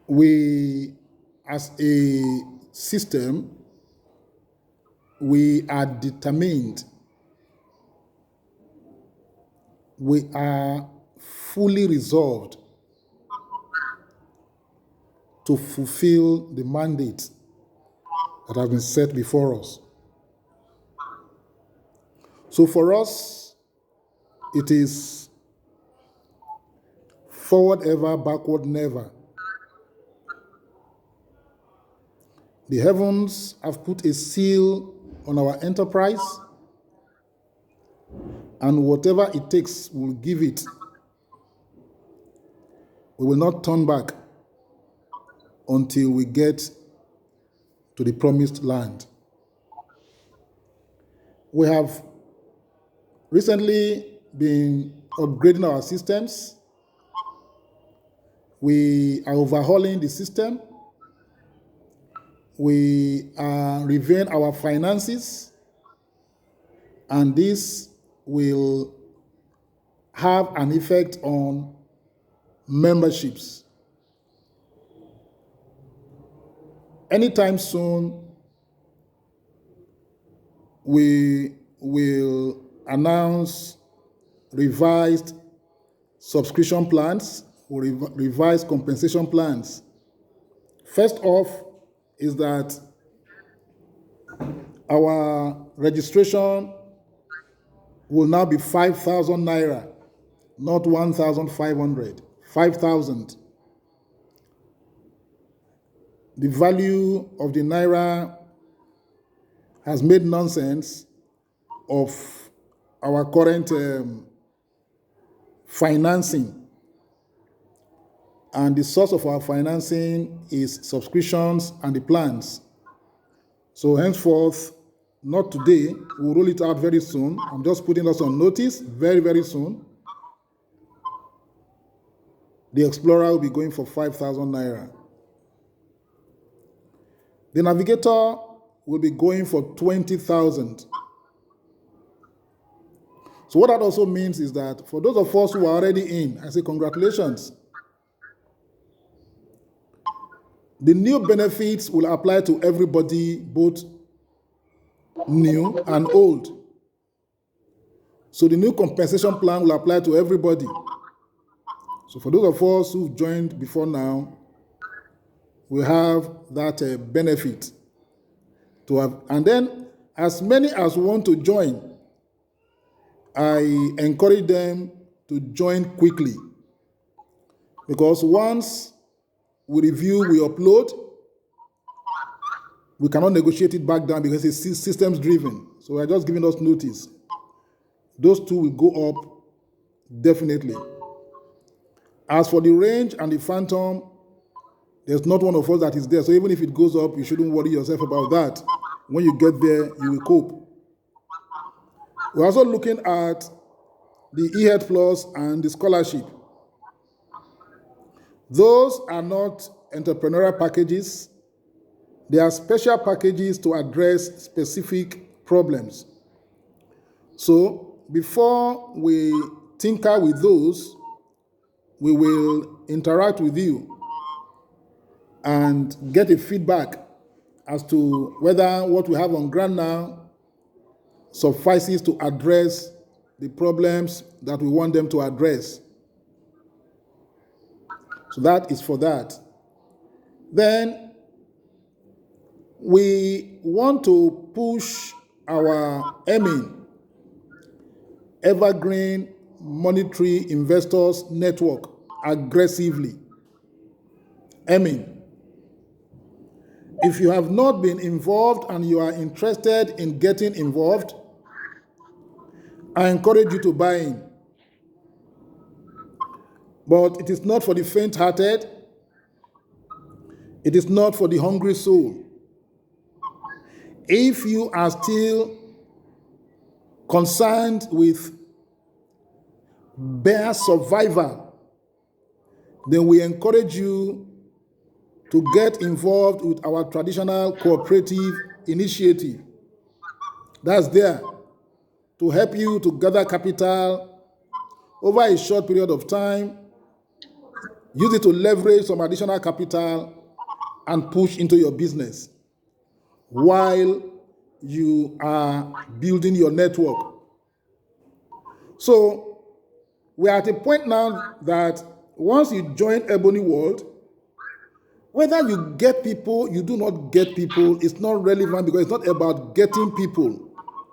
we, as a system, we are determined, we are fully resolved to fulfill the mandate that has been set before us. So for us, it is forward ever, backward never. The heavens have put a seal on our enterprise, and whatever it takes, we'll give it. We will not turn back until we get to the promised land. We have recently been upgrading our systems. We are overhauling the system. We are reviewing our finances, and this will have an effect on memberships. Anytime soon, we will announce revised subscription plans or revised compensation plans. First off is that our registration will now be 5,000 naira, not 1,500, 5,000. The value of the naira has made nonsense of our current financing. And the source of our financing is subscriptions and the plans. So henceforth, not today, we'll roll it out very soon. I'm just putting us on notice very, very soon. The Explorer will be going for 5,000 naira. The Navigator will be going for 20,000. So what that also means is that for those of us who are already in, I say congratulations. The new benefits will apply to everybody, both new and old. So the new compensation plan will apply to everybody. So for those of us who've joined before now, we have that benefit to have. And then as many as want to join, I encourage them to join quickly. Because once we review, we upload, we cannot negotiate it back down because it's systems driven. So we're just giving us notice. Those two will go up definitely. As for the range and the phantom, there's not one of us that is there. So even if it goes up, you shouldn't worry yourself about that. When you get there, you will cope. We're also looking at the eHealth Plus and the scholarship. Those are not entrepreneurial packages. They are special packages to address specific problems. So before we tinker with those, we will interact with you and get a feedback as to whether what we have on ground now suffices to address the problems that we want them to address. So that is for that. Then we want to push our EMIN, Evergreen Monetary Investors Network, aggressively. EMIN. If you have not been involved and you are interested in getting involved, I encourage you to buy in. But it is not for the faint-hearted. It is not for the hungry soul. If you are still concerned with bare survival, then we encourage you to get involved with our traditional cooperative initiative. That's there to help you to gather capital over a short period of time. Use it to leverage some additional capital and push into your business while you are building your network. So we are at a point now that once you join Ebony World, whether you get people, you do not get people, it's not relevant, because it's not about getting people.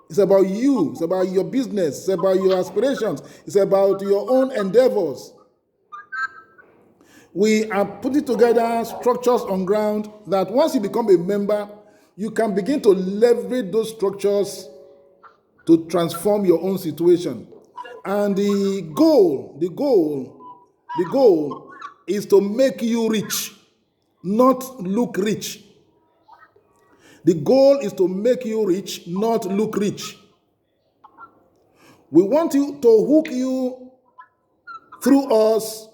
It's about you. It's about your business. It's about your aspirations. It's about your own endeavors. We are putting together structures on ground that once you become a member, you can begin to leverage those structures to transform your own situation. And the goal is to make you rich, not look rich. The goal is to make you rich, not look rich. We want you to hook you through us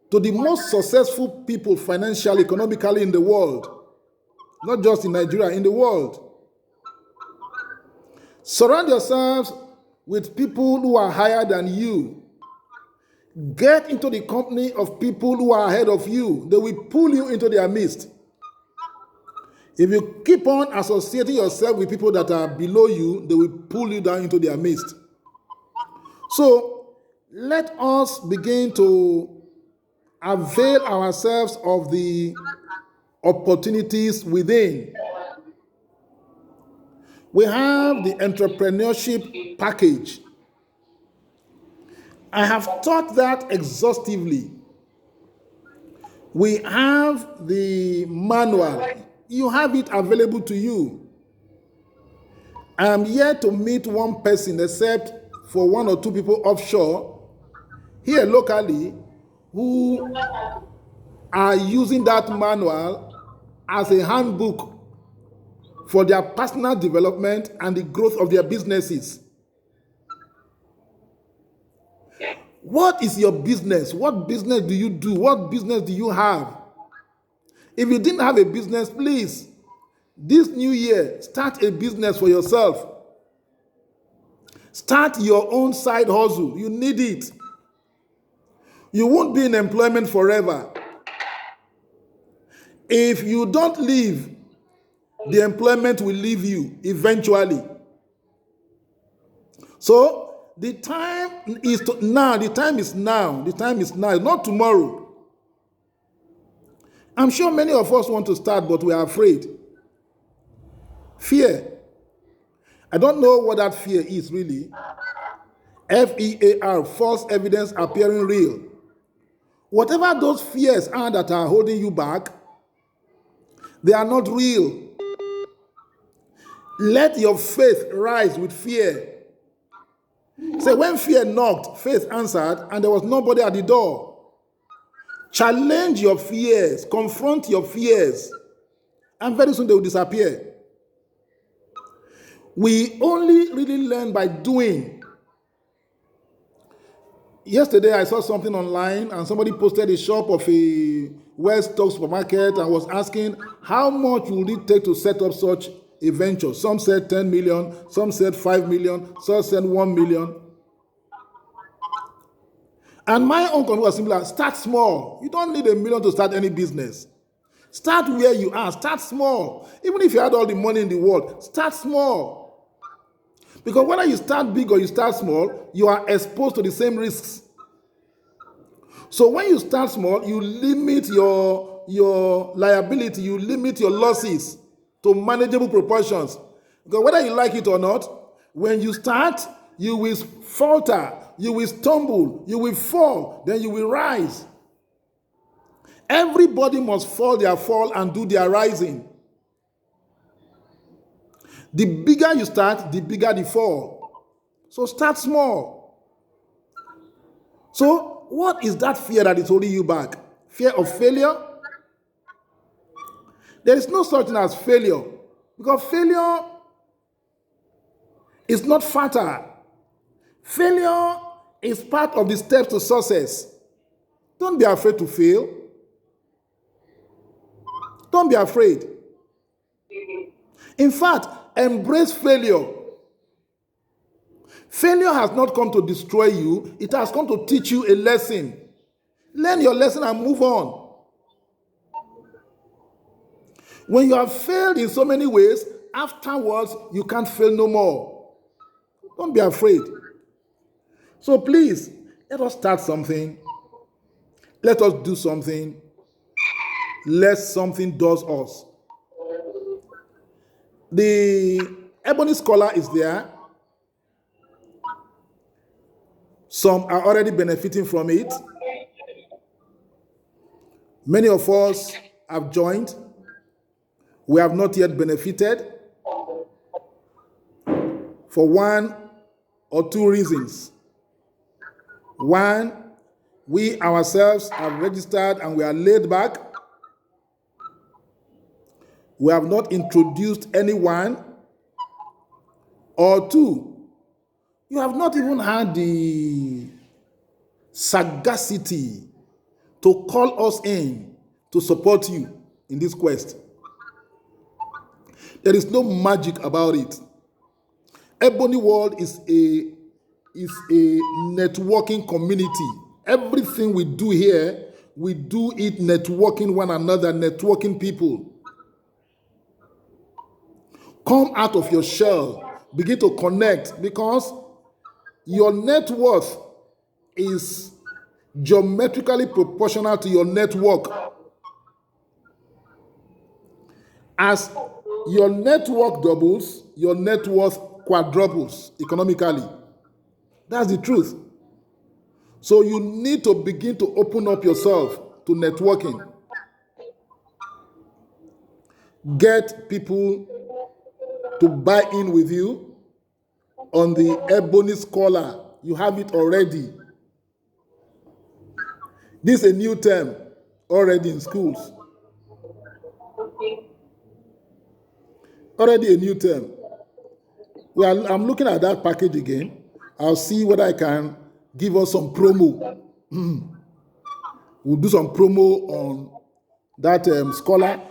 to the most successful people financially, economically in the world, not just in Nigeria, in the world. Surround yourselves with people who are higher than you. Get into the company of people who are ahead of you. They will pull you into their midst. If you keep on associating yourself with people that are below you, they will pull you down into their midst. So let us begin to avail ourselves of the opportunities within. We have the entrepreneurship package. I have taught that exhaustively. We have the manual. You have it available to you. I am yet to meet one person, except for one or two people offshore, here locally, who are using that manual as a handbook for their personal development and the growth of their businesses. What is your business? What business do you do? What business do you have? If you didn't have a business, please, this new year, start a business for yourself. Start your own side hustle. You need it. You won't be in employment forever. If you don't leave, the employment will leave you eventually. So the time is now. The time is now. The time is now, not tomorrow. I'm sure many of us want to start, but we are afraid. Fear. I don't know what that fear is really. FEAR, false evidence appearing real. Whatever those fears are that are holding you back, they are not real. Let your faith rise with fear. So when fear knocked, faith answered, and there was nobody at the door. Challenge your fears, confront your fears, and very soon they will disappear. We only really learn by doing. Yesterday, I saw something online, and somebody posted a shop of a well-stocked supermarket and was asking how much would it take to set up such a venture. Some said 10 million, some said 5 million, some said 1 million. And my own conclusion was similar. Start small. You don't need $1 million to start any business. Start where you are. Start small. Even if you had all the money in the world, start small. Because whether you start big or you start small, you are exposed to the same risks. So when you start small, you limit your liability, you limit your losses to manageable proportions. Because whether you like it or not, when you start, you will falter, you will stumble, you will fall, then you will rise. Everybody must fall their fall and do their rising. The bigger you start, the bigger the fall. So start small. So what is that fear that is holding you back? Fear of failure? There is no such thing as failure, because failure is not fatal. Failure is part of the steps to success. Don't be afraid to fail. Don't be afraid. In fact, embrace failure. Failure has not come to destroy you. It has come to teach you a lesson. Learn your lesson and move on. When you have failed in so many ways, afterwards, you can't fail no more. Don't be afraid. So please, let us start something. Let us do something. Lest something does us. The Ebony Scholar is there. Some are already benefiting from it. Many of us have joined. We have not yet benefited for one or two reasons. One, we ourselves have registered and we are laid back. We have not introduced anyone. Or two, you have not even had the sagacity to call us in to support you in this quest. There is no magic about it. Ebony World is a networking community. Everything we do here, we do it networking one another, networking people. Come out of your shell. Begin to connect, because your net worth is geometrically proportional to your network. As your network doubles, your net worth quadruples economically. That's the truth. So you need to begin to open up yourself to networking. Get people to buy in with you on the Ebony Scholar. You have it already. This is a new term already in schools. Already a new term. Well, I'm looking at that package again. I'll see whether I can give us some promo. We'll do some promo on that Scholar,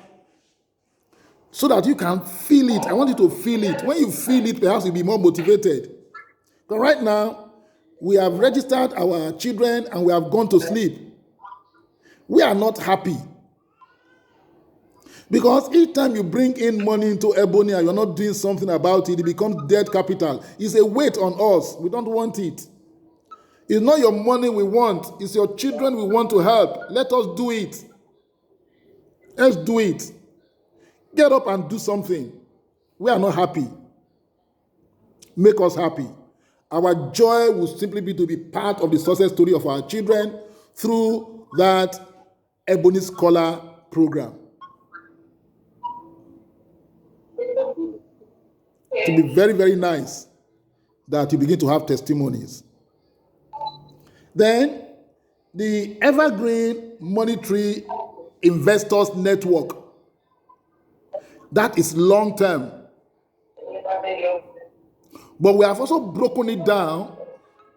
so that you can feel it. I want you to feel it. When you feel it, perhaps you'll be more motivated. But right now, we have registered our children and we have gone to sleep. We are not happy. Because each time you bring in money into Ebony and you're not doing something about it, it becomes dead capital. It's a weight on us. We don't want it. It's not your money we want. It's your children we want to help. Let us do it. Let's do it. Get up and do something. We are not happy. Make us happy. Our joy will simply be to be part of the success story of our children through that Ebony Scholar program. To be very, very nice that you begin to have testimonies. Then, the Evergreen Monetary Investors Network. That is long term. But we have also broken it down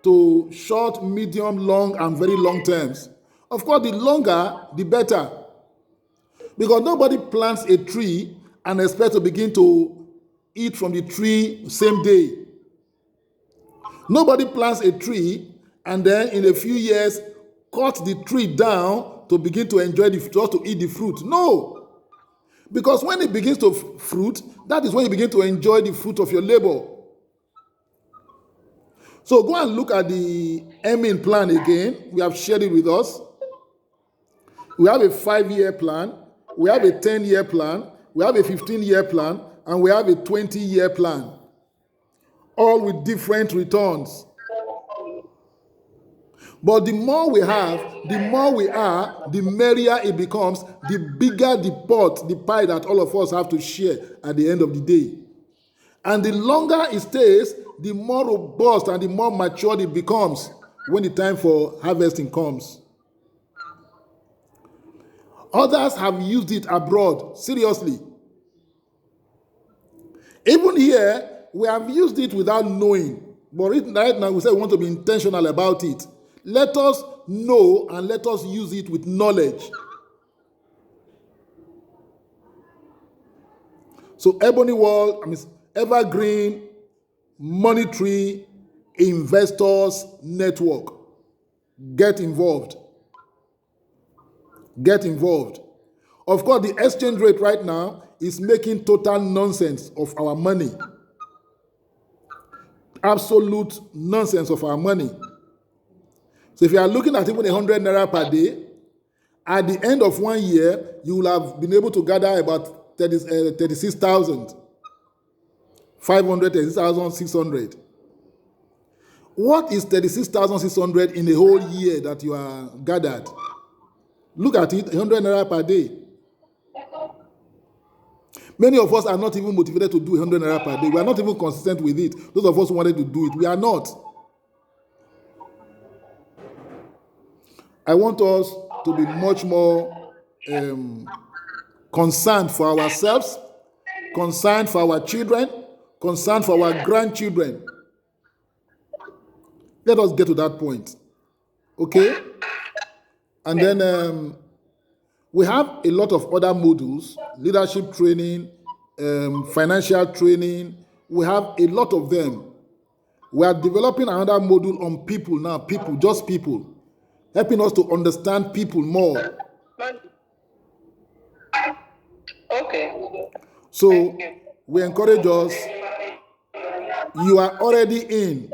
to short, medium, long, and very long terms. Of course, the longer, the better. Because nobody plants a tree and expects to begin to eat from the tree same day. Nobody plants a tree and then in a few years cut the tree down to begin to enjoy just to eat the fruit. No. Because when it begins to fruit, that is when you begin to enjoy the fruit of your labor. So go and look at the Emin plan again. We have shared it with us. We have a 5-year plan. We have a 10-year plan. We have a 15-year plan. And we have a 20-year plan. All with different returns. But the more we have, the more we are, the merrier it becomes, the bigger the pot, the pie that all of us have to share at the end of the day. And the longer it stays, the more robust and the more matured it becomes when the time for harvesting comes. Others have used it abroad, seriously. Even here, we have used it without knowing. But right now, we say we want to be intentional about it. Let us know and let us use it with knowledge. So Ebony World, Evergreen Monetary Investors Network. Get involved. Get involved. Of course, the exchange rate right now is making total nonsense of our money. Absolute nonsense of our money. So if you are looking at even 100 naira per day, at the end of 1 year, you will have been able to gather about 36,000, 500, 36,600. What is 36,600 in a whole year that you are gathered? Look at it, 100 naira per day. Many of us are not even motivated to do 100 naira per day. We are not even consistent with it. Those of us who wanted to do it, we are not. I want us to be much more concerned for ourselves, concerned for our children, concerned for our grandchildren. Let us get to that point. Okay? And then we have a lot of other modules, leadership training, financial training. We have a lot of them. We are developing another module on people now, people, just people, helping us to understand people more. Okay. So we encourage us, you are already in.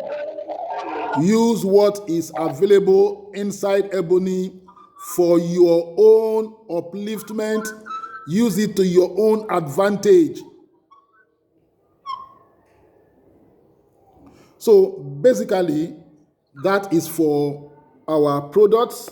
Use what is available inside Ebony for your own upliftment. Use it to your own advantage. So basically, that is for our products,